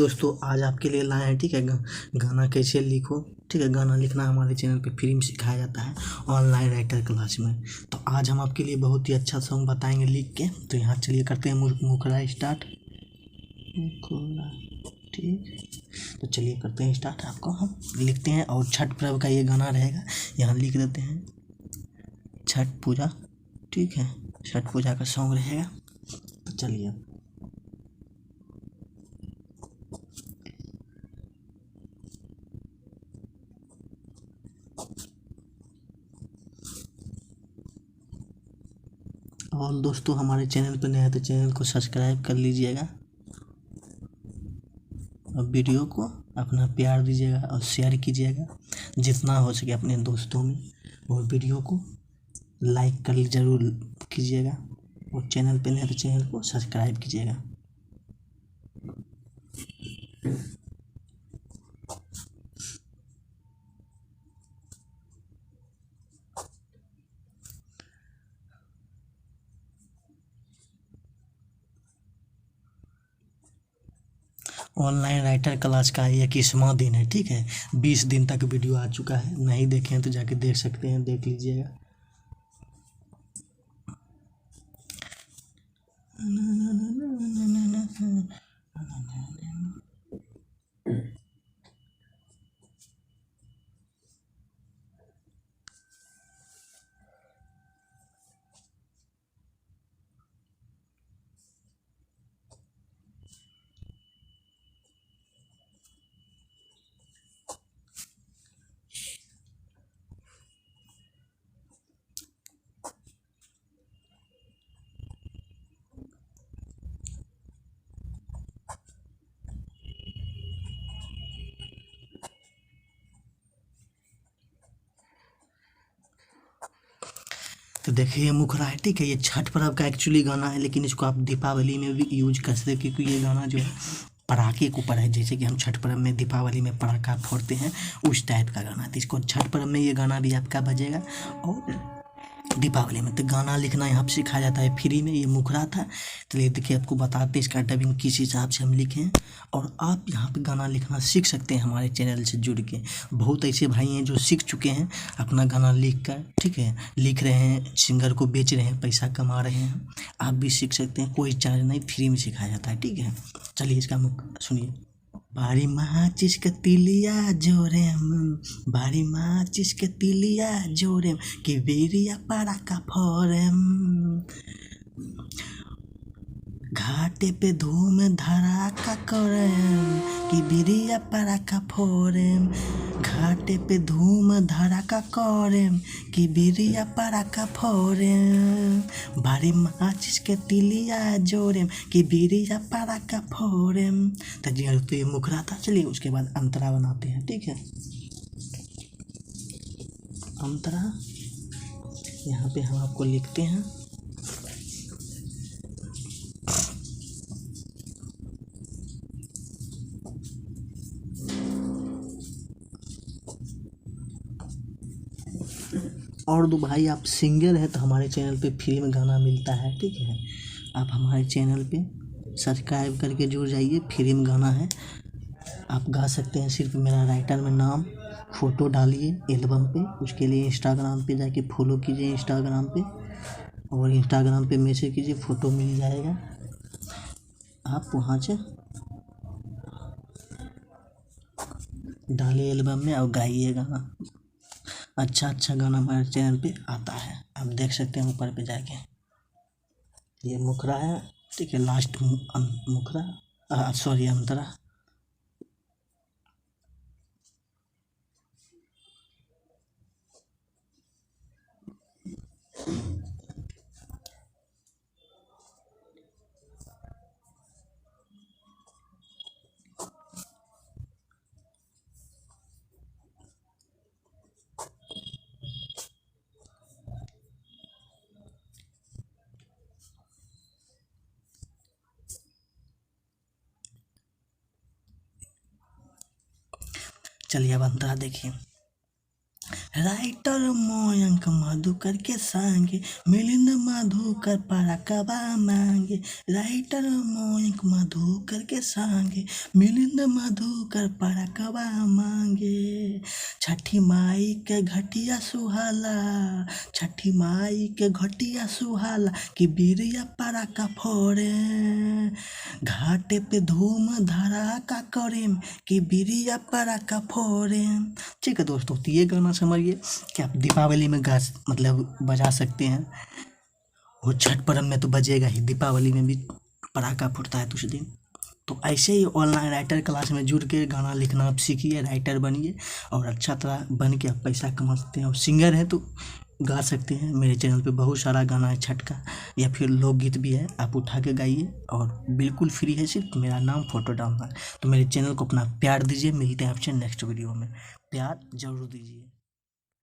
दोस्तों आज आपके लिए लाए हैं, ठीक है। गाना कैसे लिखो, ठीक है। गाना लिखना हमारे चैनल पे फ्री में सिखाया जाता है ऑनलाइन राइटर क्लास में। तो आज हम आपके लिए बहुत ही अच्छा सॉन्ग बताएंगे लिख के। तो यहाँ चलिए करते हैं मुखड़ा स्टार्ट। मुखड़ा, ठीक। तो चलिए करते हैं स्टार्ट। आपको हम लिखते हैं और छठ पर्व का ये गाना रहेगा। यहाँ लिख देते हैं छठ पूजा, ठीक है। छठ पूजा का सॉन्ग रहेगा। तो चलिए और दोस्तों हमारे चैनल पर नए हैं तो चैनल को सब्सक्राइब कर लीजिएगा और वीडियो को अपना प्यार दीजिएगा और शेयर कीजिएगा जितना हो सके अपने दोस्तों में। और वीडियो को लाइक कर ज़रूर कीजिएगा और चैनल पर नए हैं तो चैनल को सब्सक्राइब कीजिएगा। ऑनलाइन राइटर क्लास का ये 21वां दिन है, ठीक है। 20 दिन तक वीडियो आ चुका है, नहीं देखे हैं तो जाके देख सकते हैं, देख लीजिएगा। तो देखिए ये मुखड़ा है, ठीक है। ये छठ पर्व का एक्चुअली गाना है, लेकिन इसको आप दीपावली में भी यूज कर सकते हैं क्योंकि ये गाना जो है पटाखे के ऊपर है। जैसे कि हम छठ पर्व में दीपावली में पटाखा फोड़ते हैं, उस टाइप का गाना है। तो इसको छठ पर्व में ये गाना भी आपका बजेगा और दीपावली में। तो गाना लिखना यहाँ पे सिखाया जाता है फ्री में। ये मुखड़ा था। चलिए देखिए आपको बताते हैं इसका डबिंग किस हिसाब से हम लिखे हैं। और आप यहाँ पे गाना लिखना सीख सकते हैं हमारे चैनल से जुड़ के। बहुत ऐसे भाई हैं जो सीख चुके हैं अपना गाना लिख कर, ठीक है। लिख रहे हैं, सिंगर को बेच रहे हैं, पैसा कमा रहे हैं। आप भी सीख सकते हैं, कोई चार्ज नहीं, फ्री में सिखाया जाता है, ठीक है। चलिए इसका मुख सुनिए। बारी माचिस के तिलिया जोरेम, बारी माचिस के तिलिया जोरेम, कि बेरिया पड़ाका फोरेम, घाटे पे धूम धड़ाका करेम, कि बिरिया पड़ाका फोरेम, घाटे पे धूम धड़ाका करेम, कि बिरिया पड़ाका फोरेम, बारी माचिस के तिलिया जोरेम, कि बिरिया पड़ाका फोरेम। तो जी तो ये मुखड़ा था। चलिए उसके बाद अंतरा बनाते हैं, ठीक है। अंतरा यहाँ पे हम आपको लिखते हैं और दो भाई आप सिंगर हैं तो हमारे चैनल पे फ्री में गाना मिलता है, ठीक है। आप हमारे चैनल पे सब्सक्राइब करके जुड़ जाइए, फ्री में गाना है, आप गा सकते हैं। सिर्फ मेरा राइटर में नाम फ़ोटो डालिए एल्बम पे। उसके लिए इंस्टाग्राम पे जाके फॉलो कीजिए, इंस्टाग्राम पे, और इंस्टाग्राम पे मैसेज कीजिए, फ़ोटो मिल जाएगा। आप वहाँ से डालिए एल्बम में और गाइए गाना। अच्छा अच्छा गाना हमारे चैनल पे आता है, आप देख सकते हैं ऊपर पे जाके। ये मुखड़ा है, ठीक है। लास्ट मुखड़ा, सॉरी अंतरा। चलिए अब अंतरा देखिए। राइटर मयंक मधुकर के संगे मिलिंद मधुकर पराकबा मांगे। राइटर मयंक मधुकर के संगे मिलिंद मधुकर पराकबा मांगे। छठी माई के घटिया सुहाला, छठी माई के घटिया सुहाला कि बिरिया पराका फोड़े। घाटे पे धूम धड़ाका करें कि बिरिया पराका फोड़े। ठीक है दोस्तों, तो ये गाना समझिए कि आप दीपावली में मतलब बजा सकते हैं। वो छठ पर्व में तो बजेगा ही, दीपावली में भी पटाखा फूटता है उस दिन। तो ऐसे ही ऑनलाइन राइटर क्लास में जुड़ के गाना लिखना आप सीखिए, राइटर बनिए और अच्छा तरह बन के आप पैसा कमा सकते हैं। और सिंगर हैं तो गा सकते हैं। मेरे चैनल पे बहुत सारा गाना है छठ का, या फिर लोकगीत भी है, आप उठा के गाइए और बिल्कुल फ्री है, सिर्फ मेरा नाम फोटो डालना है। तो मेरे चैनल को अपना प्यार दीजिए। मिलते हैं आपसे नेक्स्ट वीडियो में, प्यार जरूर दीजिए।